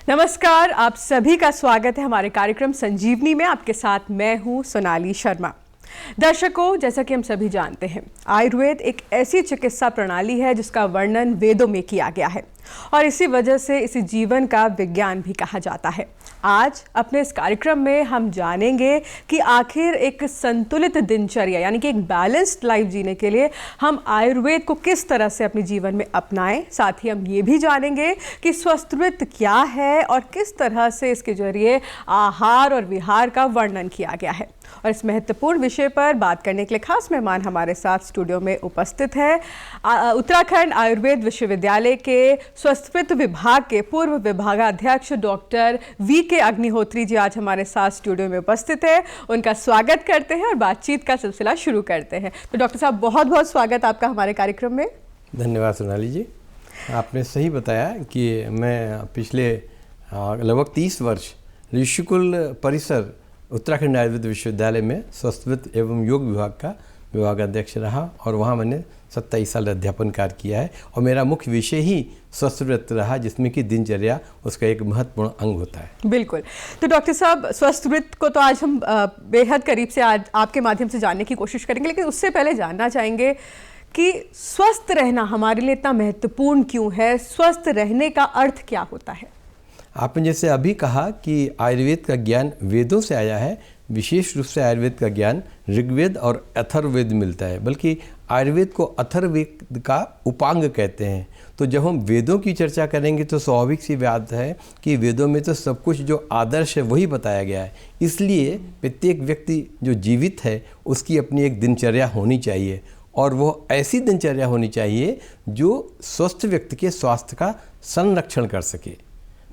नमस्कार, आप सभी का स्वागत है हमारे कार्यक्रम संजीवनी में। आपके साथ मैं हूं सोनाली शर्मा। दर्शकों, जैसा कि हम सभी जानते हैं, आयुर्वेद एक ऐसी चिकित्सा प्रणाली है जिसका वर्णन वेदों में किया गया है और इसी वजह से इसे जीवन का विज्ञान भी कहा जाता है। आज अपने इस कार्यक्रम में हम जानेंगे कि आखिर एक संतुलित दिनचर्या यानी कि एक बैलेंस्ड लाइफ जीने के लिए हम आयुर्वेद को किस तरह से अपने जीवन में अपनाएं। साथ ही हम ये भी जानेंगे कि स्वस्थवृत्त क्या है और किस तरह से इसके जरिए आहार और विहार का वर्णन किया गया है। और इस महत्वपूर्ण विषय पर बात करने के लिए खास मेहमान हमारे साथ स्टूडियो में उपस्थित है उत्तराखंड आयुर्वेद विश्वविद्यालय के स्वस्थवृत्त विभाग के पूर्व विभागाध्यक्ष डॉक्टर वी.के. अग्निहोत्री जी आज हमारे साथ स्टूडियो में उपस्थित है। उनका स्वागत करते हैं और बातचीत का सिलसिला शुरू करते हैं। तो डॉक्टर साहब, बहुत बहुत स्वागत आपका हमारे कार्यक्रम में। धन्यवाद सोनाली जी, आपने सही बताया कि मैं पिछले लगभग 30 वर्ष ऋषिकुल परिसर उत्तराखंड आयुर्वेद विश्वविद्यालय में स्वस्थवृत्त एवं योग विभाग का विभागाध्यक्ष रहा और वहाँ मैंने 27 साल अध्यापन कार्य किया है और मेरा मुख्य विषय ही स्वस्थवृत्त रहा, जिसमें कि दिनचर्या उसका एक महत्वपूर्ण अंग होता है। बिल्कुल। तो डॉक्टर साहब, स्वस्थवृत्त को तो आज हम बेहद करीब से आज आपके माध्यम से जानने की कोशिश करेंगे, लेकिन उससे पहले जानना चाहेंगे कि स्वस्थ रहना हमारे लिए इतना महत्वपूर्ण क्यों है? स्वस्थ रहने का अर्थ क्या होता है? आपने जैसे अभी कहा कि आयुर्वेद का ज्ञान वेदों से आया है, विशेष रूप से आयुर्वेद का ज्ञान ऋग्वेद और अथर्ववेद मिलता है, बल्कि आयुर्वेद को अथर्ववेद का उपांग कहते हैं। तो जब हम वेदों की चर्चा करेंगे तो स्वाभाविक सी बात है कि वेदों में तो सब कुछ जो आदर्श है वही बताया गया है। इसलिए प्रत्येक व्यक्ति जो जीवित है उसकी अपनी एक दिनचर्या होनी चाहिए और वो ऐसी दिनचर्या होनी चाहिए जो स्वस्थ व्यक्ति के स्वास्थ्य का संरक्षण कर सके।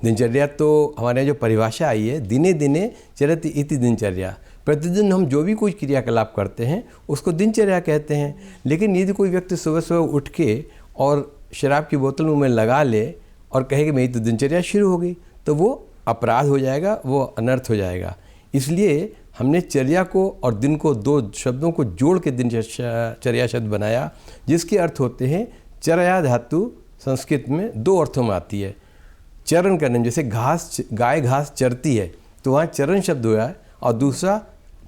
दिनचर्या तो हमारे यहाँ जो परिभाषा आई है, दिने दिने चरति इति दिनचर्या, प्रतिदिन हम जो भी कोई क्रियाकलाप करते हैं उसको दिनचर्या कहते हैं। लेकिन यदि कोई व्यक्ति सुबह सुबह उठ के और शराब की बोतल मुँह में लगा ले और कहे कि मेरी तो दिनचर्या शुरू हो गई, तो वो अपराध हो जाएगा, वो अनर्थ हो जाएगा। इसलिए हमने चर्या को और दिन को दो शब्दों को जोड़ के दिनचर्या शब्द बनाया, जिसके अर्थ होते हैं चरया धातु संस्कृत में दो अर्थों में आती है। चरण करने, जैसे गाय घास चरती है तो वहाँ चरण शब्द हुआ है, और दूसरा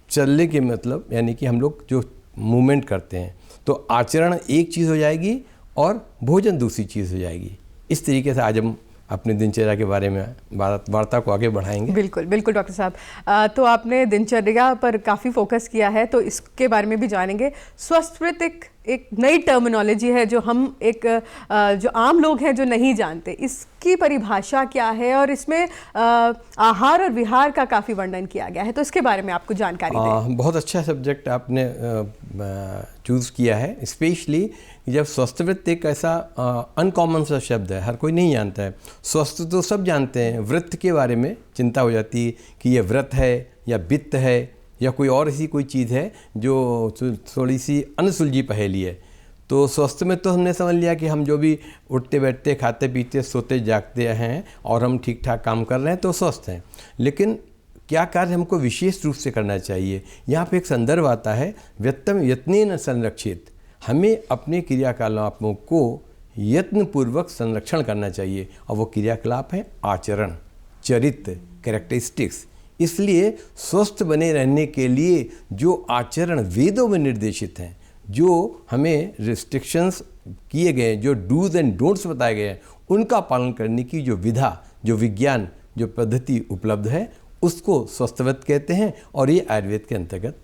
चलने के मतलब यानी कि हम लोग जो मूवमेंट करते हैं, तो आचरण एक चीज़ हो जाएगी और भोजन दूसरी चीज़ हो जाएगी। इस तरीके से आज हम अपने दिनचर्या के बारे में वार्ता को आगे बढ़ाएंगे। बिल्कुल बिल्कुल डॉक्टर साहब, तो आपने दिनचर्या पर काफ़ी फोकस किया है, तो इसके बारे में भी जानेंगे। स्वस्थवृत्त एक नई टर्मिनोलॉजी है जो हम जो आम लोग हैं जो नहीं जानते, इसकी परिभाषा क्या है और इसमें आहार और विहार का काफ़ी वर्णन किया गया है, तो इसके बारे में आपको जानकारी दें। बहुत अच्छा सब्जेक्ट आपने चूज़ किया है, स्पेशली जब स्वस्थवृत्त एक ऐसा अनकॉमन सा शब्द है, हर कोई नहीं जानता है। स्वस्थ तो सब जानते हैं, वृत्त के बारे में चिंता हो जाती है कि ये व्रत है या वित्त है या कोई और ऐसी कोई चीज़ है जो थोड़ी सी अनसुलझी पहेली है। तो स्वस्थ में तो हमने समझ लिया कि हम जो भी उठते बैठते खाते पीते सोते जागते हैं और हम ठीक ठाक काम कर रहे हैं तो स्वस्थ हैं। लेकिन क्या कार्य हमको विशेष रूप से करना चाहिए? यहाँ पे एक संदर्भ आता है, व्यत्तम यत्नेन संरक्षित। हमें अपने क्रियाकलापों को यत्नपूर्वक संरक्षण करना चाहिए और वो क्रियाकलाप है आचरण, चरित्र, कैरेक्टरिस्टिक्स। इसलिए स्वस्थ बने रहने के लिए जो आचरण वेदों में निर्देशित हैं, जो हमें रिस्ट्रिक्शंस किए गए, जो डूज एंड डोंट्स बताए गए हैं, उनका पालन करने की जो विधा, जो विज्ञान, जो पद्धति उपलब्ध है, उसको स्वस्थवृत्त कहते हैं और ये आयुर्वेद के अंतर्गत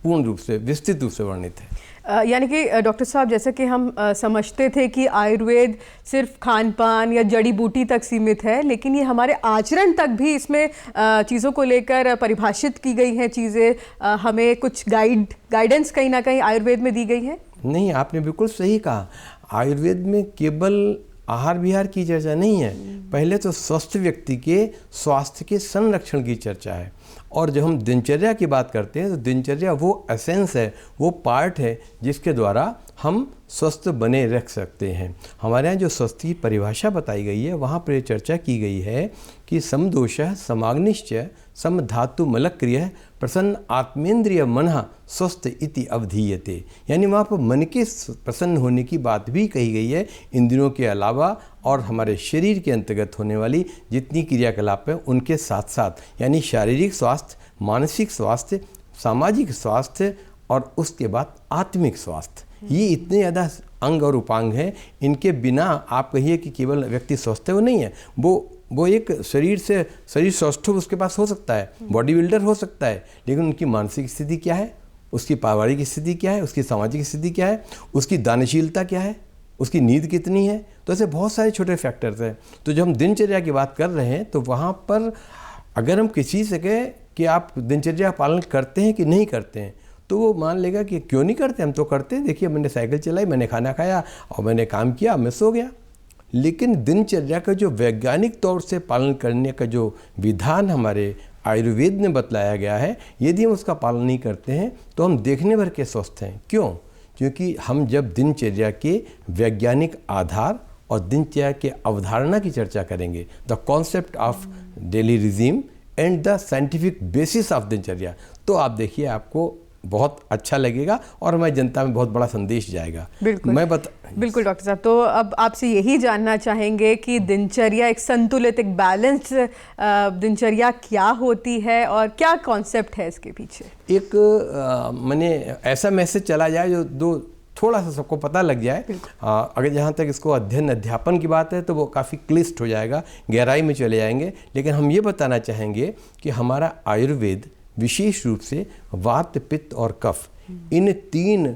पूर्ण रूप से विस्तृत रूप से वर्णित है। यानी कि डॉक्टर साहब, जैसे कि हम समझते थे कि आयुर्वेद सिर्फ खान पान या जड़ी बूटी तक सीमित है, लेकिन ये हमारे आचरण तक भी इसमें चीज़ों को लेकर परिभाषित की गई हैं चीज़ें, हमें कुछ गाइडेंस कहीं ना कहीं आयुर्वेद में दी गई है। नहीं, आपने बिल्कुल सही कहा। आयुर्वेद में केवल आहार विहार की चर्चा नहीं है, पहले तो स्वस्थ व्यक्ति के स्वास्थ्य के संरक्षण की चर्चा है। और जब हम दिनचर्या की बात करते हैं तो दिनचर्या वो एसेंस है, वो पार्ट है जिसके द्वारा हम स्वस्थ बने रख सकते हैं। हमारे यहाँ जो स्वस्थ की परिभाषा बताई गई है वहाँ पर चर्चा की गई है कि समदोषः समाग्निश्च समधातु मलक्रियः प्रसन्न आत्मेंद्रिय मनः स्वस्थ इति अवधीयते, यानी वहाँ पर मन के प्रसन्न होने की बात भी कही गई है इंद्रियों के अलावा, और हमारे शरीर के अंतर्गत होने वाली जितनी क्रियाकलाप है उनके साथ साथ, यानी शारीरिक स्वास्थ्य, मानसिक स्वास्थ्य, सामाजिक स्वास्थ्य और उसके बाद आत्मिक स्वास्थ्य। ये इतने ज़्यादा अंग और उपांग हैं, इनके बिना आप कहिए कि केवल व्यक्ति स्वस्थ है, वो नहीं है। वो एक शरीर स्वस्थ उसके पास हो सकता है, बॉडी बिल्डर हो सकता है, लेकिन उनकी मानसिक स्थिति क्या है, उसकी पारिवारिक स्थिति क्या है, उसकी सामाजिक स्थिति क्या है, उसकी दानशीलता क्या है, उसकी नींद कितनी है। तो ऐसे बहुत सारे छोटे फैक्टर्स हैं। तो जब हम दिनचर्या की बात कर रहे हैं तो वहाँ पर अगर हम किसी से कहें कि आप दिनचर्या पालन करते हैं कि नहीं करते हैं, तो वो मान लेगा कि क्यों नहीं करते, हम तो करते हैं, देखिए मैंने साइकिल चलाई, मैंने खाना खाया और मैंने काम किया, मैं सो गया। लेकिन दिनचर्या का जो वैज्ञानिक तौर से पालन करने का जो विधान हमारे आयुर्वेद में बतलाया गया है, यदि हम उसका पालन नहीं करते हैं तो हम देखने भर के स्वस्थ हैं। क्यों? क्योंकि हम जब दिनचर्या के वैज्ञानिक आधार और दिनचर्या के अवधारणा की चर्चा करेंगे, the concept of daily regime and the scientific basis of दिनचर्या, तो आप देखिए आपको बहुत अच्छा लगेगा और हमारी जनता में बहुत बड़ा संदेश जाएगा। बिल्कुल बिल्कुल डॉक्टर साहब, तो अब आपसे यही जानना चाहेंगे कि दिनचर्या, एक संतुलित, एक बैलेंस दिनचर्या क्या होती है और क्या कॉन्सेप्ट है इसके पीछे? एक मैंने ऐसा मैसेज चला जाए जो थोड़ा सा सबको पता लग जाए। अगर जहाँ तक इसको अध्ययन अध्यापन की बात है तो वो काफ़ी क्लिष्ट हो जाएगा, गहराई में चले जाएंगे। लेकिन हम ये बताना चाहेंगे कि हमारा आयुर्वेद विशेष रूप से वात, पित्त और कफ, इन 3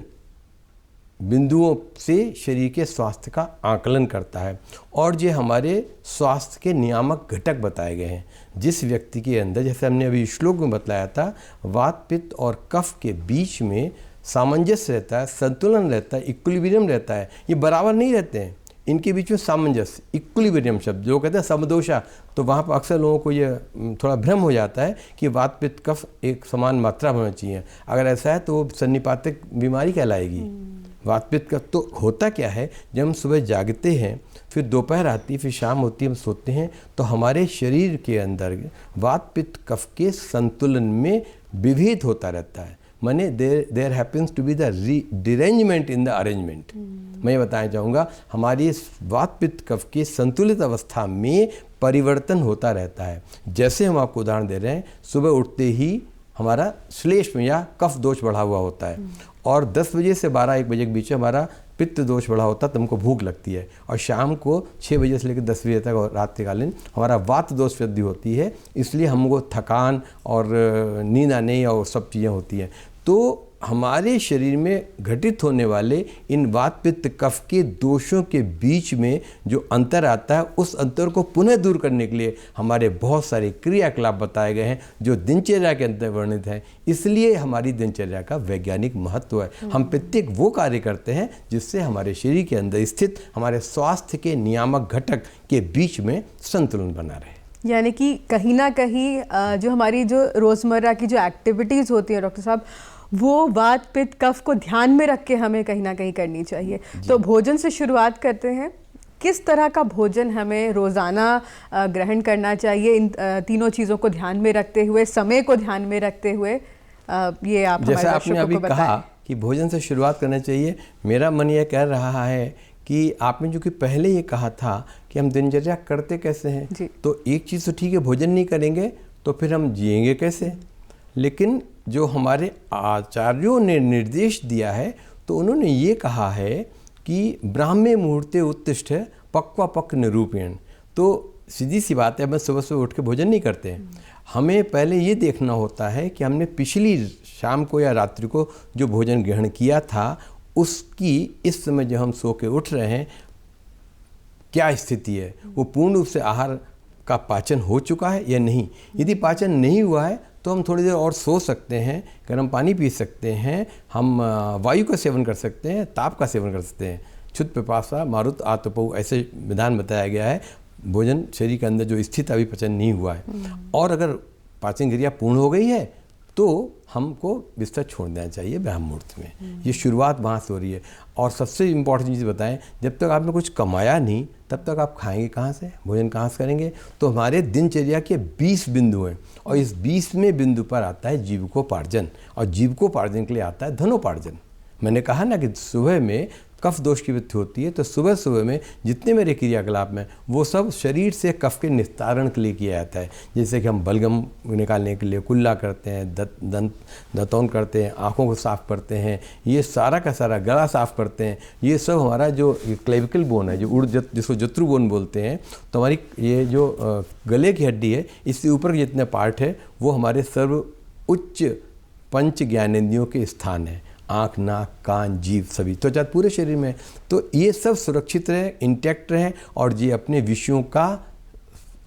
बिंदुओं से शरीर के स्वास्थ्य का आकलन करता है। और जो हमारे स्वास्थ्य के नियामक घटक बताए गए हैं, जिस व्यक्ति के अंदर, जैसे हमने अभी श्लोक में बतलाया था, वात, पित्त और कफ के बीच में सामंजस्य रहता है, संतुलन रहता है, इक्विलिब्रियम रहता है। ये बराबर नहीं रहते हैं, इनके बीच में सामंजस्य, इक्विलिब्रियम शब्द जो कहते हैं समदोषा, तो वहाँ पर अक्सर लोगों को ये थोड़ा भ्रम हो जाता है कि वात, पित्त, कफ एक समान मात्रा में होना चाहिए। अगर ऐसा है तो वो सन्निपातिक बीमारी कहलाएगी। वात, पित्त, कफ तो होता क्या है, जब हम सुबह जागते हैं, फिर दोपहर आती है, फिर शाम होती है, हम सोते हैं, तो हमारे शरीर के अंदर वात, पित्त, कफ के संतुलन में विभेद होता रहता है। माने there happens to be the derangement in the arrangement. मैं ये बताना चाहूँगा, हमारी वात, पित्त, कफ की संतुलित अवस्था में परिवर्तन होता रहता है। जैसे हम आपको उदाहरण दे रहे हैं, सुबह उठते ही हमारा श्लेष्म या कफ दोष बढ़ा हुआ होता है, और 10 बजे से 12-1 बजे के बीच में हमारा पित्त दोष बढ़ा होता है, तो हमको भूख लगती है। और शाम को 6 बजे से लेकर 10 बजे तक और रात्रिकालीन हमारा वात दोष वृद्धि होती है, इसलिए हमको थकान और नींद आने और सब चीज़ें होती हैं। तो हमारे शरीर में घटित होने वाले इन वात, पित्त, कफ के दोषों के बीच में जो अंतर आता है, उस अंतर को पुनः दूर करने के लिए हमारे बहुत सारे क्रियाकलाप बताए गए हैं जो दिनचर्या के अंदर वर्णित हैं। इसलिए हमारी दिनचर्या का वैज्ञानिक महत्व है। हम प्रत्येक वो कार्य करते हैं जिससे हमारे शरीर के अंदर स्थित हमारे स्वास्थ्य के नियामक घटक के बीच में संतुलन बना रहे। यानी कि कहीं ना कहीं जो हमारी जो रोज़मर्रा की जो एक्टिविटीज़ होती है डॉक्टर साहब, वो वात, पित्त, कफ को ध्यान में रख के हमें कहीं ना कहीं करनी चाहिए। तो भोजन से शुरुआत करते हैं। किस तरह का भोजन हमें रोज़ाना ग्रहण करना चाहिए, इन तीनों चीज़ों को ध्यान में रखते हुए, समय को ध्यान में रखते हुए? ये आप जैसा आपने अभी कहा कि भोजन से शुरुआत करना चाहिए, मेरा मन यह कह रहा है कि आपने जो कि पहले ये कहा था कि हम दिनचर्या करते कैसे हैं, तो एक चीज़ तो ठीक है, भोजन नहीं करेंगे तो फिर हम जिएंगे कैसे। लेकिन जो हमारे आचार्यों ने निर्देश दिया है, तो उन्होंने ये कहा है कि ब्राह्मे मुहूर्ते उत्तिष्ठ पक्वा पक्व निरूपेण। तो सीधी सी बात है, हम सुबह सुबह उठ के भोजन नहीं करते हैं। हमें पहले ये देखना होता है कि हमने पिछली शाम को या रात्रि को जो भोजन ग्रहण किया था, उसकी इस समय जब हम सो के उठ रहे हैं क्या स्थिति है, वो पूर्ण रूप से आहार का पाचन हो चुका है या नहीं। यदि पाचन नहीं हुआ है तो हम थोड़ी देर और सो सकते हैं, गर्म पानी पी सकते हैं, हम वायु का सेवन कर सकते हैं, ताप का सेवन कर सकते हैं। क्षुत पिपासा मारुत आतपौ, ऐसे विधान बताया गया है। भोजन शरीर के अंदर जो स्थित अभी पचन नहीं हुआ है, और अगर पाचन क्रिया पूर्ण हो गई है तो हमको बिस्तर छोड़ देना चाहिए ब्राह्म मुहूर्त में। ये शुरुआत वहाँ से हो रही है। और सबसे इम्पॉर्टेंट चीज़ बताएं, जब तक आपने कुछ कमाया नहीं तब तक आप खाएंगे कहाँ से, भोजन कहाँ से करेंगे। तो हमारे दिनचर्या के 20 बिंदु हैं और इस 20वें बिंदु पर आता है जीविकोपार्जन, और जीविकोपार्जन के लिए आता है धनोपार्जन। मैंने कहा ना कि सुबह में कफ दोष की वृद्धि होती है, तो सुबह सुबह में जितने मेरे क्रियाकलाप में वो सब शरीर से कफ के निस्तारण के लिए किया जाता है। जैसे कि हम बलगम निकालने के लिए कुल्ला करते हैं, दंतौन करते हैं, आँखों को साफ़ करते हैं, ये सारा का सारा गला साफ़ करते हैं। ये सब हमारा जो क्लेविकल बोन है, जो जिसको जत्रु बोन बोलते हैं, तो हमारी ये जो गले की हड्डी है, इससे ऊपर के जितने पार्ट है वो हमारे सर्व उच्च पंच ज्ञानेंद्रियों के स्थान है। आँख, नाक, कान, जीभ, सभी त्वचा पूरे शरीर में। तो ये सब सुरक्षित रहे, इंटैक्ट रहें और ये अपने विषयों का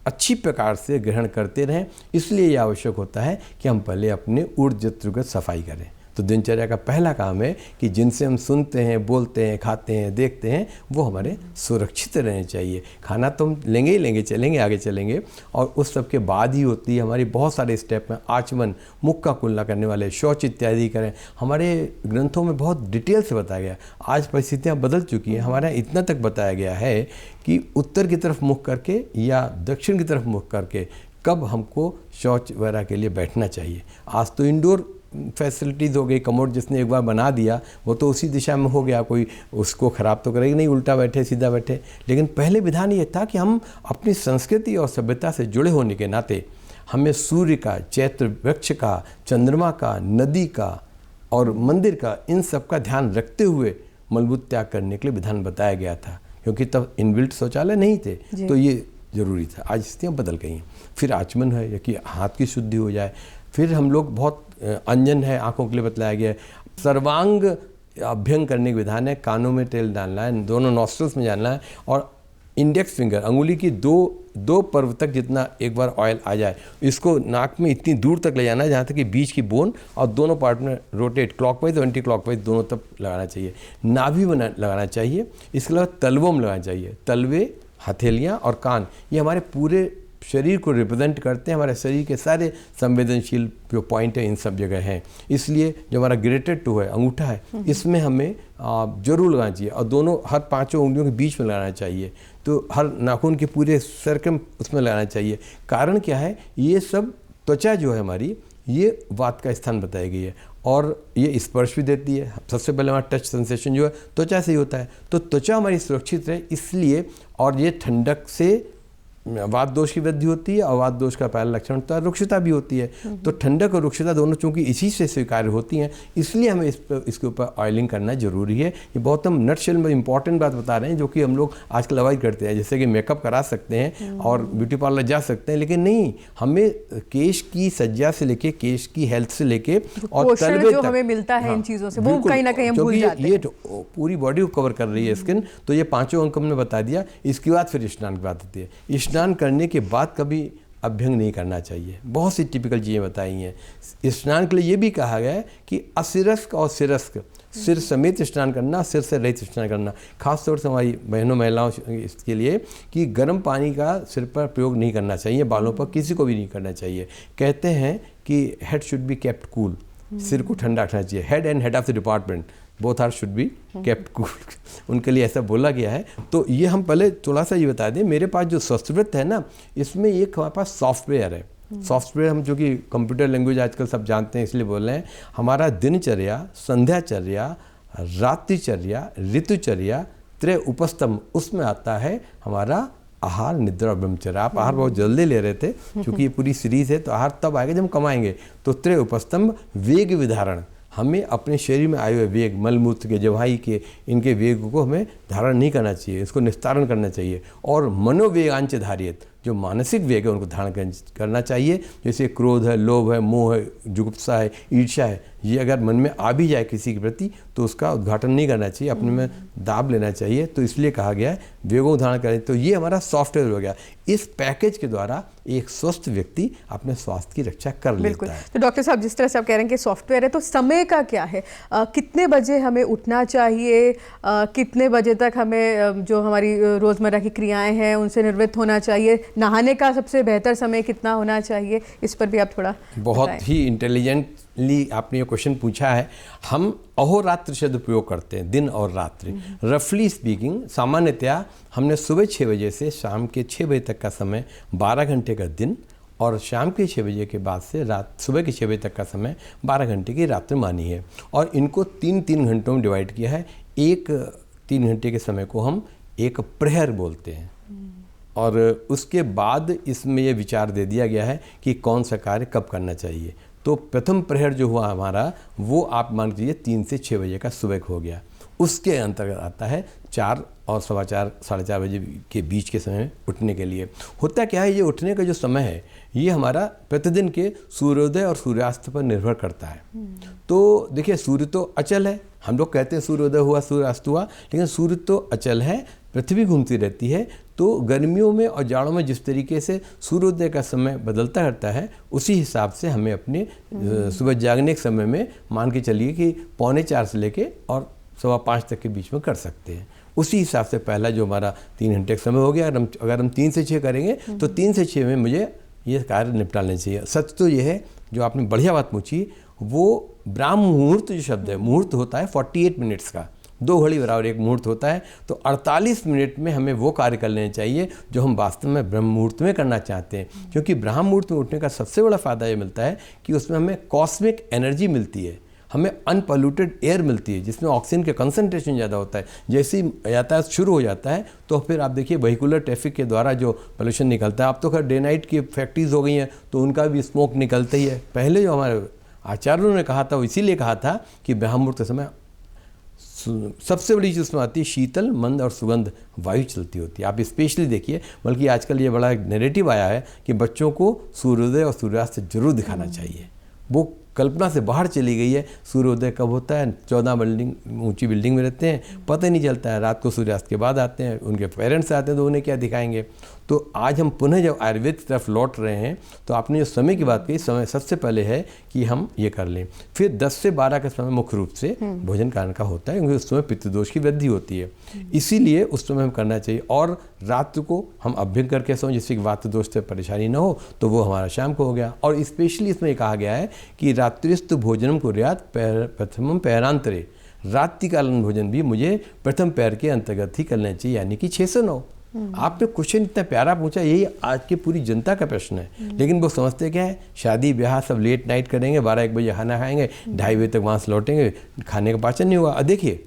अच्छी प्रकार से ग्रहण करते रहें। इसलिए ये आवश्यक होता है कि हम पहले अपने ऊर्जत्रगत सफाई करें। तो दिनचर्या का पहला काम है कि जिनसे हम सुनते हैं, बोलते हैं, खाते हैं, देखते हैं, वो हमारे सुरक्षित रहने चाहिए। खाना तो हम लेंगे ही लेंगे, चलेंगे आगे चलेंगे, और उस सब के बाद ही होती है हमारी बहुत सारे स्टेप में आचमन, मुख का कुल्ला करने वाले, शौच इत्यादि करें। हमारे ग्रंथों में बहुत डिटेल से बताया गया। आज परिस्थितियाँ बदल चुकी हैं, हमारे यहाँ इतना तक बताया गया है कि उत्तर की तरफ मुख करके या दक्षिण की तरफ मुख करके कब हमको शौच वगैरह के लिए बैठना चाहिए। आज तो इंडोर फैसिलिटीज़ हो गई, कमोड जिसने एक बार बना दिया वो तो उसी दिशा में हो गया, कोई उसको ख़राब तो करेगा नहीं, उल्टा बैठे सीधा बैठे। लेकिन पहले विधान ये था कि हम अपनी संस्कृति और सभ्यता से जुड़े होने के नाते हमें सूर्य का, चैत्र वृक्ष का, चंद्रमा का, नदी का और मंदिर का, इन सब का ध्यान रखते हुए मलबूत त्याग करने के लिए विधान बताया गया था, क्योंकि तब इनबिल्ट शौचालय नहीं थे, तो ये ज़रूरी था। आज स्थितियाँ बदल गई हैं। फिर आचमन है, या कि हाथ की शुद्धि हो जाए। फिर हम लोग बहुत अंजन है, आँखों के लिए बतलाया गया है। सर्वांग अभ्यंग करने के विधान है, कानों में तेल डालना है, दोनों नॉस्ट्रल्स में डालना है, और इंडेक्स फिंगर, अंगुली की दो पर्व तक जितना एक बार ऑयल आ जाए, इसको नाक में इतनी दूर तक ले जाना है जहाँ तक कि बीच की बोन और दोनों पार्ट में रोटेट, क्लॉकवाइज और एंटी क्लॉकवाइज दोनों तक लगाना चाहिए। नाभि में लगाना चाहिए। इसके अलावा तलवों में लगाना चाहिए। तलवे, हथेलियाँ और कान, ये हमारे पूरे शरीर को रिप्रेजेंट करते हैं। हमारे शरीर के सारे संवेदनशील जो पॉइंट है इन सब जगह हैं। इसलिए जो हमारा ग्रेटेड टू है, अंगूठा है, इसमें हमें जरूर लगाना चाहिए, और दोनों हर 5 उंगलियों के बीच में लगाना चाहिए। तो हर नाखून के पूरे सर्कम उसमें लगाना चाहिए। कारण क्या है, ये सब त्वचा जो है हमारी, ये वात का स्थान बताई गई है, और ये स्पर्श भी देती है। सबसे पहले हमारा टच सेंसेशन जो है त्वचा से ही होता है। तो त्वचा हमारी सुरक्षित रहे इसलिए, और ये ठंडक से वात दोष की वृद्धि होती है, और वात दोष का पहला लक्षण होता है रुक्षता भी होती है। तो ठंडक और रुक्षता दोनों चूंकि इसी से स्वीकार्य होती हैं, इसलिए हमें इसके ऊपर ऑयलिंग करना जरूरी है। ये बहुत हम नटशेल में इंपॉर्टेंट बात बता रहे हैं, जो कि हम लोग आजकल अवॉइड करते हैं। जैसे कि मेकअप करा सकते हैं और ब्यूटी पार्लर जा सकते हैं, लेकिन नहीं, हमें केश की सज्जा से लेके, केश की हेल्थ से लेके और तलवे तक हमें मिलता है इन चीज़ों से, वो कहीं ना कहीं हम भूल जाते हैं। ये पूरी बॉडी को कवर कर रही है स्किन, तो ये 5 अंक हमने बता दिया। इसके बाद फिर स्नान की बात आती है। स्नान करने के बाद कभी अभ्यंग नहीं करना चाहिए। बहुत सी टिपिकल चीज़ें बताई हैं। स्नान के लिए ये भी कहा गया है कि असिरस्क और सिरस्क, सिर समेत स्नान करना, सिर से रहित स्नान करना। खासतौर से हमारी बहनों महिलाओं इसके लिए कि गर्म पानी का सिर पर प्रयोग नहीं करना चाहिए, बालों पर किसी को भी नहीं करना चाहिए। कहते हैं कि head should be kept cool, सिर को ठंडा रखना चाहिए। Head and head of the department both are should be kept cool, उनके लिए ऐसा बोला गया है। तो ये हम पहले थोड़ा सा ये बता दें, मेरे पास जो स्वस्थव्रत है ना, इसमें एक हमारे पास सॉफ्टवेयर है। सॉफ्टवेयर हम जो कि कंप्यूटर लैंग्वेज आजकल सब जानते हैं इसलिए बोल रहे हैं। हमारा दिनचर्या, संध्याचर्या, रात्रिचर्या, ऋतुचर्या, त्रय उपस्तंभ, उसमें आता है हमारा आहार, निद्रा और ब्रह्मचर्या। आप आहार बहुत जल्दी ले रहे थे, क्योंकि ये पूरी सीरीज है, तो आहार तब आएगा जब हम कमाएंगे। तो त्रय उपस्तंभ, वेग विधारण, हमें अपने शरीर में आए हुए वेग, मलमूत्र के, जवाई के, इनके वेग को हमें धारण नहीं करना चाहिए, इसको निस्तारण करना चाहिए। और मनोवेगांच धारियत, जो मानसिक वेग है उनको धारण करना चाहिए। जैसे क्रोध है, लोभ है, मोह है, जुगुप्सा है, ईर्ष्या है, ये अगर मन में आ भी जाए किसी के प्रति तो उसका उद्घाटन नहीं करना चाहिए, अपने में दाब लेना चाहिए। तो इसलिए कहा गया है वेगों धारण करें। तो ये हमारा सॉफ्टवेयर हो गया। इस पैकेज के द्वारा एक स्वस्थ व्यक्ति अपने स्वास्थ्य की रक्षा कर लेता है। तो डॉक्टर साहब, जिस तरह से आप कह रहे हैं कि सॉफ्टवेयर है, तो समय का क्या है? कितने बजे हमें उठना चाहिए? कितने बजे तक हमें जो हमारी रोज़मर्रा की क्रियाएं हैं उनसे निवृत्त होना चाहिए? नहाने का सबसे बेहतर समय कितना होना चाहिए? इस पर भी आप थोड़ा बहुत ही इंटेलिजेंट आपने ये क्वेश्चन पूछा है, हम अहोरात्र शब्द प्रयोग करते हैं, दिन और रात्रि। रफली स्पीकिंग सामान्यतया हमने सुबह 6 बजे से शाम के 6 बजे तक का समय 12 घंटे का दिन और शाम के 6 बजे के बाद से सुबह के 6 बजे तक का समय 12 घंटे की रात्रि मानी है। और इनको 3-3 घंटों में डिवाइड किया है। एक 3 घंटे के समय को हम एक प्रहर बोलते हैं। और उसके बाद इसमें यह विचार दे दिया गया है कि कौन सा कार्य कब करना चाहिए। तो प्रथम प्रहर जो हुआ हमारा, वो आप मान लीजिए 3 से 6 बजे का सुबह हो गया। उसके अंतर्गत आता है 4 और 4:15 साढ़े 4 बजे के बीच के समय उठने के लिए। होता क्या है, ये उठने का जो समय है ये हमारा प्रतिदिन के सूर्योदय और सूर्यास्त पर निर्भर करता है। तो देखिए, सूर्य तो अचल है, हम लोग कहते हैं सूर्योदय हुआ सूर्यास्त हुआ, लेकिन सूर्य तो अचल है, पृथ्वी घूमती रहती है। तो गर्मियों में और जाड़ों में जिस तरीके से सूर्योदय का समय बदलता रहता है, उसी हिसाब से हमें अपने सुबह जागने के समय में मान के चलिए कि 4:45 से लेके और 5:15 तक के बीच में कर सकते हैं। उसी हिसाब से पहला जो हमारा 3 घंटे का समय हो गया, अगर हम 3 से 6 करेंगे तो 3 से 6 में मुझे ये कार्य निपटा लेना चाहिए। सच तो ये है, जो आपने बढ़िया बात पूछी, वो ब्राह्म मुहूर्त जो शब्द है, मुहूर्त होता है 48 मिनट्स का, 2 घड़ी बराबर 1 मुहूर्त होता है। तो 48 मिनट में हमें वो कार्य कर लेने चाहिए जो हम वास्तव में ब्रह्म मुहूर्त में करना चाहते हैं। क्योंकि ब्राह्म मुहूर्त में उठने का सबसे बड़ा फ़ायदा ये मिलता है कि उसमें हमें कॉस्मिक एनर्जी मिलती है, हमें अनपॉल्यूटेड एयर मिलती है, जिसमें ऑक्सीजन का कंसंट्रेशन ज़्यादा होता है। जैसे ही यातायात शुरू हो जाता है तो फिर आप देखिए वेहिकुलर ट्रैफिक के द्वारा जो पोल्यूशन निकलता है, अब तो खैर डे नाइट की फैक्ट्रीज हो गई हैं तो उनका भी स्मोक निकलता ही है। पहले जो हमारे आचार्यों ने कहा था, वो इसीलिए कहा था कि ब्रह्म मुहूर्त के समय सबसे बड़ी चीज़ उसमें आती है शीतल मंद और सुगंध वायु चलती होती है। आप स्पेशली देखिए, बल्कि आजकल ये बड़ा नैरेटिव आया है कि बच्चों को सूर्योदय और सूर्यास्त जरूर दिखाना चाहिए। वो कल्पना से बाहर चली गई है। सूर्योदय कब होता है, 14 ऊंची बिल्डिंग में रहते हैं, पता ही नहीं चलता है। रात को सूर्यास्त के बाद आते हैं, उनके पेरेंट्स आते हैं तो उन्हें क्या दिखाएंगे। तो आज हम पुनः जब आयुर्वेद की तरफ लौट रहे हैं, तो आपने जो समय की बात कही, समय सबसे पहले है कि हम ये कर लें। फिर 10 से 12 का समय मुख्य रूप से भोजन कारण का होता है, क्योंकि उस समय पित्त दोष की वृद्धि होती है, इसीलिए उस समय हम करना चाहिए। और रात को हम अभ्यंग करके सोएं, जिससे कि वात दोष से परेशानी न हो, तो वो हमारा शाम को हो गया। और स्पेशली इसमें कहा गया है कि रात्रिस्तु भोजनम कुर्यात् प्रथमम पैरांतरे, रात्रिकालीन भोजन भी मुझे प्रथम पैर के अंतर्गत ही करना चाहिए, यानी कि 6 से 9। आपने क्वेश्चन इतना प्यारा पूछा, यही आज की पूरी जनता का प्रश्न है। लेकिन वो समझते क्या है, शादी ब्याह सब लेट नाइट करेंगे, 12-1 बजे खाना खाएंगे, 2:30 बजे तक वहाँ से लौटेंगे, खाने का पाचन नहीं हुआ। देखिए,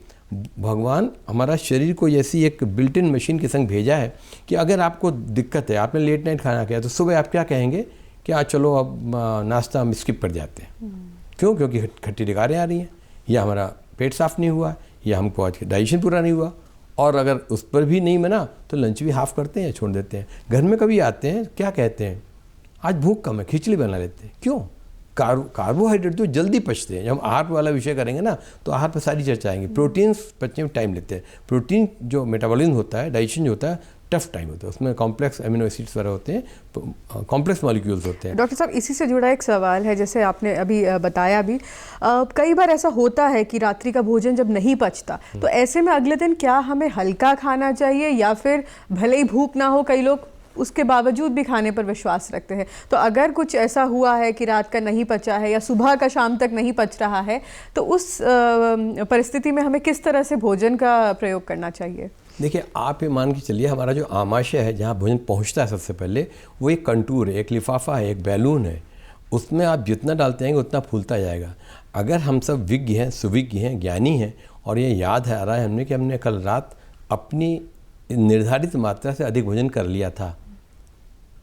भगवान हमारा शरीर को ऐसी एक बिल्ट इन मशीन के संग भेजा है कि अगर आपको दिक्कत है, आपने लेट नाइट खाना खाया, तो सुबह आप क्या कहेंगे कि आज चलो अब नाश्ता हम स्किप कर जाते हैं। क्यों? क्योंकि खट्टी डकारें आ रही हैं, या हमारा पेट साफ नहीं हुआ, या हमको आज डाइजेशन पूरा नहीं हुआ। और अगर उस पर भी नहीं बना तो लंच भी हाफ करते हैं या छोड़ देते हैं। घर में कभी आते हैं, क्या कहते हैं, आज भूख कम है, खिचड़ी बना लेते हैं। क्यों? कार्बोहाइड्रेट जो जल्दी पचते हैं। जब हम आहार वाला विषय करेंगे ना, तो आहार पर सारी चर्चा आएंगी। प्रोटीन्स पचने में टाइम लेते हैं। प्रोटीन जो मेटाबॉलिज्म होता है, डाइजेशन जो होता है, टफ टाइम होता है, उसमें कॉम्प्लेक्स एमिनो एसिड्स वगैरह होते हैं, कॉम्प्लेक्स मॉलिक्यूल्स होते हैं। डॉक्टर साहब, इसी से जुड़ा एक सवाल है, जैसे आपने अभी बताया भी, कई बार ऐसा होता है कि रात्रि का भोजन जब नहीं पचता, तो ऐसे में अगले दिन क्या हमें हल्का खाना चाहिए, या फिर भले ही भूख ना हो, कई लोग उसके बावजूद भी खाने पर विश्वास रखते हैं। तो अगर कुछ ऐसा हुआ है कि रात का नहीं पचा है या सुबह का शाम तक नहीं पच रहा है, तो उस परिस्थिति में हमें किस तरह से भोजन का प्रयोग करना चाहिए? देखिए, आप ये मान के चलिए, हमारा जो आमाशय है, जहाँ भोजन पहुँचता है, सबसे पहले वो एक कंटूर है, एक लिफाफा है, एक बैलून है। उसमें आप जितना डालते हैं उतना फूलता जाएगा। अगर हम सब विज्ञ हैं, सुविज्ञ हैं, ज्ञानी हैं, और ये याद है आ रहा है हमने कि हमने कल रात अपनी निर्धारित मात्रा से अधिक भोजन कर लिया था,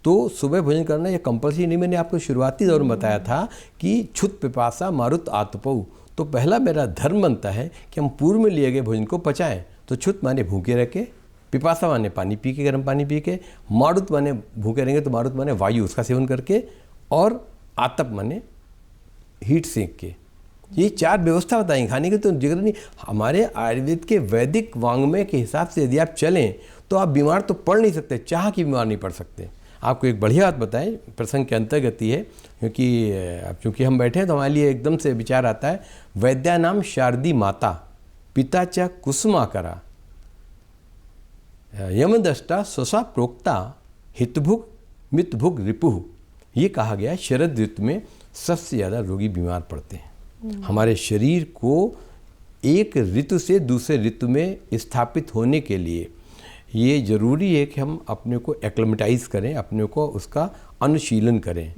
तो सुबह भोजन करना ये कंपल्सरी नहीं। मैंने आपको शुरुआती दौर में बताया था कि क्षुत पिपासा मारुत आतपऊ। तो पहला मेरा धर्म बनता है कि हम पूर्व में लिए गए भोजन को पचाएं। तो क्षुत माने भूखे रह के, पिपासा माने पानी पी के, गर्म पानी पी के, मारुत माने भूखे रहेंगे तो मारुत माने वायु उसका सेवन करके, और आतप माने हीट सेक के। ये 4 व्यवस्था बताएंगे खाने की। तो जिक्र नहीं, हमारे आयुर्वेद के वैदिक वांग्मय के हिसाब से यदि आप चलें तो आप बीमार तो पड़ नहीं सकते, चाह की बीमार नहीं पड़ सकते। आपको एक बढ़िया बात बताएं, प्रसंग के अंतर्गत ही है, क्योंकि अब चूँकि हम बैठे हैं तो हमारे लिए एकदम से विचार आता है। वैद्यानाम शारदी माता पिता च कुसुमाकरा यमदष्टा स्वसा प्रोक्ता हितभुग मितभुग रिपुः। ये कहा गया शरद ऋतु में सबसे ज़्यादा रोगी बीमार पड़ते हैं। हमारे शरीर को एक ऋतु से दूसरे ऋतु में स्थापित होने के लिए ये ज़रूरी है कि हम अपने को एक्लेमेटाइज करें, अपने को उसका अनुशीलन करें।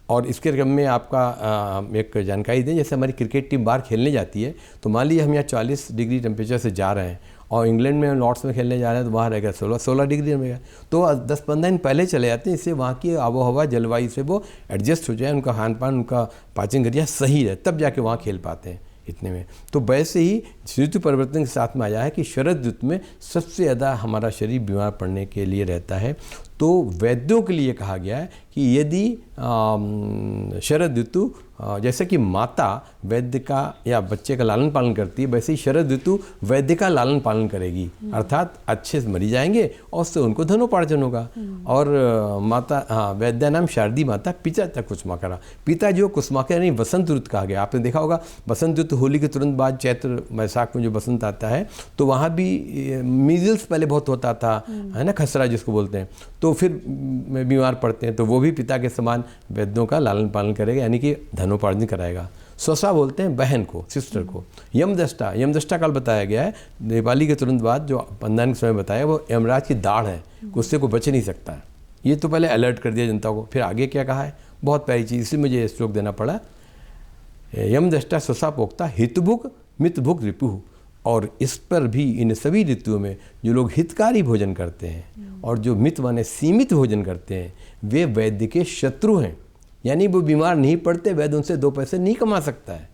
और इसके क्रम में आपका एक जानकारी दें, जैसे हमारी क्रिकेट टीम बाहर खेलने जाती है, तो मान लीजिए हम यहाँ 40 डिग्री टेम्परेचर से जा रहे हैं और इंग्लैंड में लॉर्ड्स में खेलने जा रहे हैं, तो वहाँ रहेगा 16 डिग्री रहेगा। तो 10-15 दिन पहले चले जाते हैं, इससे वहाँ की आबो हवा जलवायु से वो एडजस्ट हो जाए, उनका खान पान, उनका पाचन क्रिया सही रहे, तब जाके वहाँ खेल पाते हैं इतने में। तो वैसे ही ऋतु परिवर्तन के साथ में आया है कि शरद ऋतु में सबसे ज़्यादा हमारा शरीर बीमार पड़ने के लिए रहता है। तो वैद्यों के लिए कहा गया है कि यदि शरद ऋतु जैसे कि माता वैद्य का या बच्चे का लालन पालन करती है, वैसे ही शरद ऋतु वैद्य का लालन पालन करेगी, अर्थात अच्छे से मरी जाएंगे और उससे उनको धनोपार्जन होगा। और माता वैद्या नाम शारदी माता पिता तक कुसुमाकरा, पिता जो कुसुमाकर यानी बसंत ऋतु कहा गया। आपने देखा होगा बसंत ऋतु होली के तुरंत बाद चैत्र वैशाख में जो बसंत आता है, तो वहाँ भी मीजल्स पहले बहुत होता था, है ना, खसरा जिसको बोलते हैं, तो फिर बीमार पड़ते हैं, तो वो भी पिता के समान वैद्यों का लालन पालन करेगा, यानी कि धनोपार्जन कराएगा। स्वसा बोलते हैं बहन को, सिस्टर को। यमदृष्टा काल बताया गया है, दिवाली के तुरंत बाद जो पंदान के समय बताया, वो यमराज की दाढ़ है, उससे कोई बच नहीं सकता है। ये तो पहले अलर्ट कर दिया जनता को। फिर आगे क्या कहा है, बहुत प्यारी चीज़, इसलिए मुझे श्लोक देना पड़ा। यमदृष्टा स्वसा पोक्ता हितभुक मितभुक रिपुः। और इस पर भी इन सभी ऋतुओं में जो लोग हितकारी भोजन करते हैं और जो मित माने सीमित भोजन करते हैं, वे वैद्य के शत्रु हैं, यानी वो बीमार नहीं पड़ते, वैद्य उनसे 2 पैसे नहीं कमा सकता है।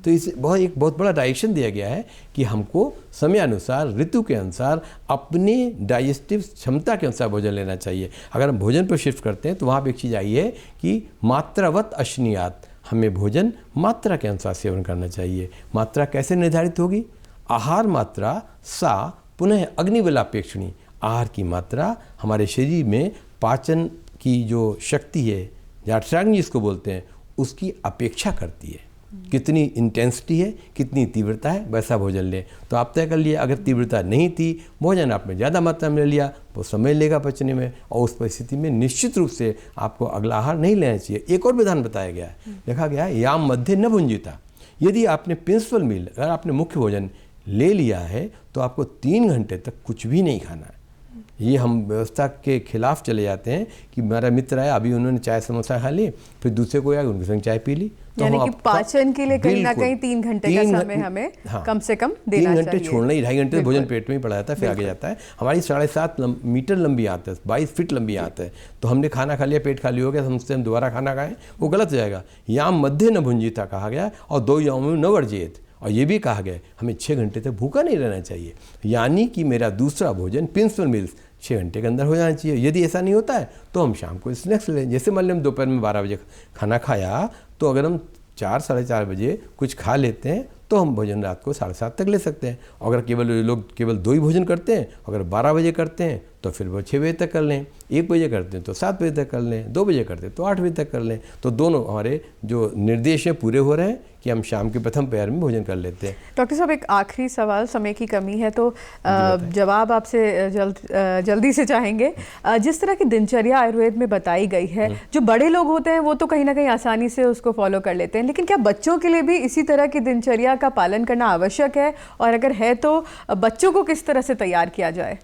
तो इस एक बहुत बड़ा डायरेक्शन दिया गया है कि हमको समय अनुसार, ऋतु के अनुसार, अपने डाइजेस्टिव क्षमता के अनुसार भोजन लेना चाहिए। अगर हम भोजन पर शिफ्ट करते हैं तो वहाँ पर एक चीज़ आई है कि मात्रावत अश्नियात, हमें भोजन मात्रा के अनुसार सेवन करना चाहिए। मात्रा कैसे निर्धारित होगी? आहार मात्रा सा पुनः अग्निबलापेक्षणी। आहार की मात्रा हमारे शरीर में पाचन की जो शक्ति है, जाठराग्नि जिसको बोलते हैं, उसकी अपेक्षा करती है। कितनी इंटेंसिटी है, कितनी तीव्रता है, वैसा भोजन लें। तो आप तय कर लिए, अगर तीव्रता नहीं थी, भोजन आपने ज़्यादा मात्रा में ले लिया, वो समय लेगा पचने में, और उस परिस्थिति में निश्चित रूप से आपको अगला आहार नहीं लेना चाहिए। एक और विधान बताया गया है, देखा गया है, याम मध्य न भुंजिता। यदि आपने प्रिंसिपल मील, अगर आपने मुख्य भोजन ले लिया है, तो आपको 3 घंटे तक कुछ भी नहीं खाना है। ये हम व्यवस्था के खिलाफ चले जाते हैं कि मेरा मित्र आया, अभी उन्होंने चाय समोसा खा लिए, फिर दूसरे को आया उनके संग चाय पी ली। तो यानी कि पाचन के लिए कहीं ना कहीं 3 घंटे का समय हमें कम से कम देना चाहिए। 3 घंटे छोड़ना ही, 2.5 घंटे भोजन पेट में ही पड़ा जाता है, फिर आगे जाता है। हमारी 7.5 मीटर लंबी आंत है, 22 फीट लंबी आंत है। तो हमने खाना खा लिया, पेट खाली हो गया, हमसे हम दोबारा खाना खाएं, वो गलत हो जाएगा। याम मध्य न भुंजिता कहा गया, और 2 यामों में न वर्जित। और ये भी कहा गया हमें 6 घंटे तक भूखा नहीं रहना चाहिए, यानी कि मेरा दूसरा भोजन प्रिंसिपल मील्स 6 घंटे के अंदर हो जाना चाहिए। यदि ऐसा नहीं होता है तो हम शाम को स्नैक्स लें। जैसे मान लें हम दोपहर में 12 बजे खाना खाया, तो अगर हम 4 साढ़े 4 बजे कुछ खा लेते हैं, तो हम भोजन रात को 7:30 तक ले सकते हैं। अगर लोग केवल 2 ही भोजन करते हैं, अगर 12 बजे करते हैं तो फिर वो 6 बजे तक कर लें, 1 बजे करते हैं तो 7 बजे तक कर लें, 2 बजे करते हैं तो 8 बजे तक कर लें। तो दोनों हमारे जो निर्देश हैं पूरे हो रहे हैं कि हम शाम के प्रथम पहर में भोजन कर लेते हैं। डॉक्टर साहब, एक आखिरी सवाल, समय की कमी है तो जवाब आपसे जल्दी से चाहेंगे। जिस तरह की दिनचर्या आयुर्वेद में बताई गई है, जो बड़े लोग होते हैं वो तो कहीं ना कहीं आसानी से उसको फॉलो कर लेते हैं, लेकिन क्या बच्चों के लिए भी इसी तरह की दिनचर्या का पालन करना आवश्यक है? और अगर है तो बच्चों को किस तरह से तैयार किया जाए?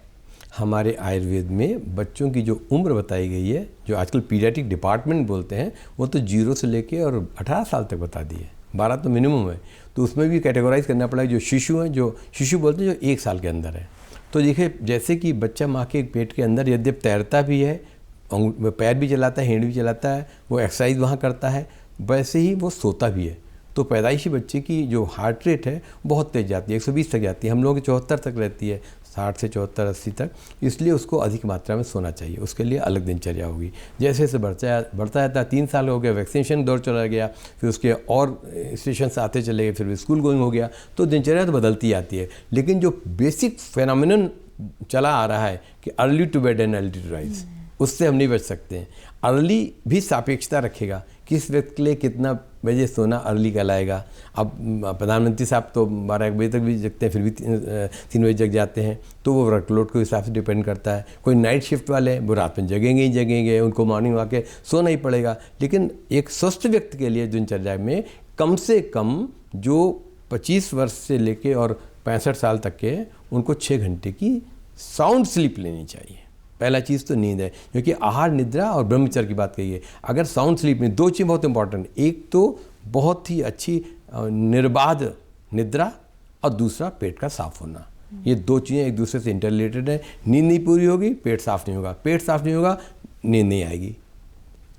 हमारे आयुर्वेद में बच्चों की जो उम्र बताई गई है, जो आजकल पीडियाट्रिक डिपार्टमेंट बोलते हैं, वो तो 0 से लेके और 18 साल तक बता दी है, 12 तो मिनिमम है। तो उसमें भी कैटेगराइज करना पड़ा, जो शिशु हैं, जो शिशु बोलते हैं जो 1 साल के अंदर है। तो देखिए, जैसे कि बच्चा माँ के पेट के अंदर यद्यप तैरता भी है, पैर भी चलाता है, हेंड भी चलाता है, वो एक्सरसाइज वहाँ करता है, वैसे ही वो सोता भी है। तो पैदाइशी बच्चे की जो हार्ट रेट है बहुत तेज़ जाती है, 120 तक जाती है, हम लोगों की 74 तक रहती है, 60 से 74 80 तक। इसलिए उसको अधिक मात्रा में सोना चाहिए, उसके लिए अलग दिनचर्या होगी। जैसे जैसे बढ़ता जाता है, 3 साल हो गया, वैक्सीनेशन दौर चला गया, फिर उसके और स्टेशन आते चले गए, फिर स्कूल गोइंग हो गया, तो दिनचर्या तो बदलती आती है। लेकिन जो बेसिक फेनोमेनन चला आ रहा है कि early to bed and early to rise, उससे हम नहीं बच सकते हैं। अर्ली भी सापेक्षता रखेगा, किस व्यक्ति के लिए कितना बजे सोना अर्ली कहलाएगा। अब प्रधानमंत्री साहब तो 12 बजे तक भी जगते हैं, फिर भी 3 बजे जग जाते हैं, तो वो वर्कलोड के हिसाब से डिपेंड करता है। कोई नाइट शिफ्ट वाले हैं, वो रात में जगेंगे, उनको मॉर्निंग वाके सोना ही पड़ेगा। लेकिन एक स्वस्थ व्यक्ति के लिए दिनचर्या में कम से कम जो 25 वर्ष से लेके और 65 साल तक के, उनको 6 घंटे की साउंड स्लीप लेनी चाहिए। पहला चीज़ तो नींद है, क्योंकि आहार, निद्रा और ब्रह्मचर्य की बात कही है। अगर साउंड स्लीप में 2 चीज़ बहुत इंपॉर्टेंट, एक तो बहुत ही अच्छी निर्बाध निद्रा और दूसरा पेट का साफ होना। ये 2 चीज़ें एक दूसरे से इंटररिलेटेड है। नींद नहीं पूरी होगी, पेट साफ नहीं होगा, पेट साफ नहीं होगा, नींद नहीं आएगी।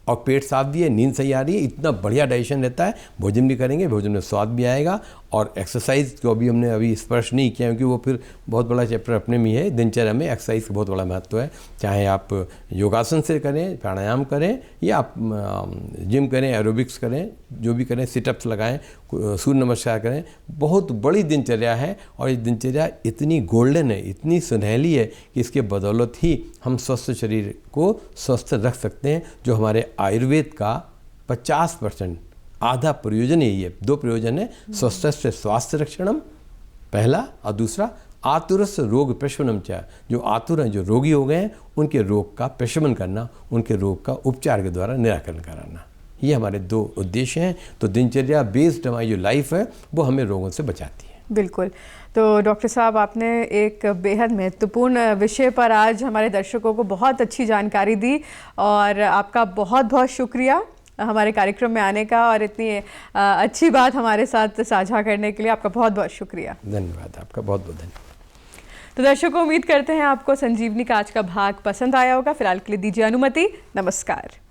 और पेट साफ भी है, नींद सही आ रही है, इतना बढ़िया डाइजेशन रहता है। भोजन भी करेंगे, भोजन में स्वाद भी आएगा। और एक्सरसाइज को हमने अभी स्पर्श नहीं किया, क्योंकि वो फिर बहुत बड़ा चैप्टर अपने में है। दिनचर्या में एक्सरसाइज का बहुत बड़ा महत्व है। चाहे आप योगासन से करें, प्राणायाम करें, या आप जिम करें, एरोबिक्स करें, जो भी करें, सिटअप्स लगाएं, सूर्य नमस्कार करें, बहुत बड़ी दिनचर्या है। और ये दिनचर्या इतनी गोल्डन है, इतनी सुनहली है कि इसके बदौलत ही हम स्वस्थ शरीर को स्वस्थ रख सकते हैं। जो हमारे आयुर्वेद का 50% आधा प्रयोजन यही है। 2 प्रयोजन है, स्वस्थ से स्वास्थ्य रक्षणम पहला, और दूसरा आतुरस्य रोग प्रशमनम च। जो आतुर हैं, जो रोगी हो गए हैं, उनके रोग का प्रशमन करना, उनके रोग का उपचार के द्वारा निराकरण कराना, ये हमारे 2 उद्देश्य हैं। तो दिनचर्या बेस्ड हमारी जो लाइफ है वो हमें रोगों से बचाती है। बिल्कुल। तो डॉक्टर साहब, आपने एक बेहद महत्वपूर्ण विषय पर आज हमारे दर्शकों को बहुत अच्छी जानकारी दी, और आपका बहुत बहुत शुक्रिया हमारे कार्यक्रम में आने का, और इतनी अच्छी बात हमारे साथ साझा करने के लिए आपका बहुत बहुत शुक्रिया। धन्यवाद, आपका बहुत बहुत धन्यवाद। तो दर्शकों, उम्मीद करते हैं आपको संजीवनी का आज का भाग पसंद आया होगा। फिलहाल के लिए दीजिए अनुमति। नमस्कार।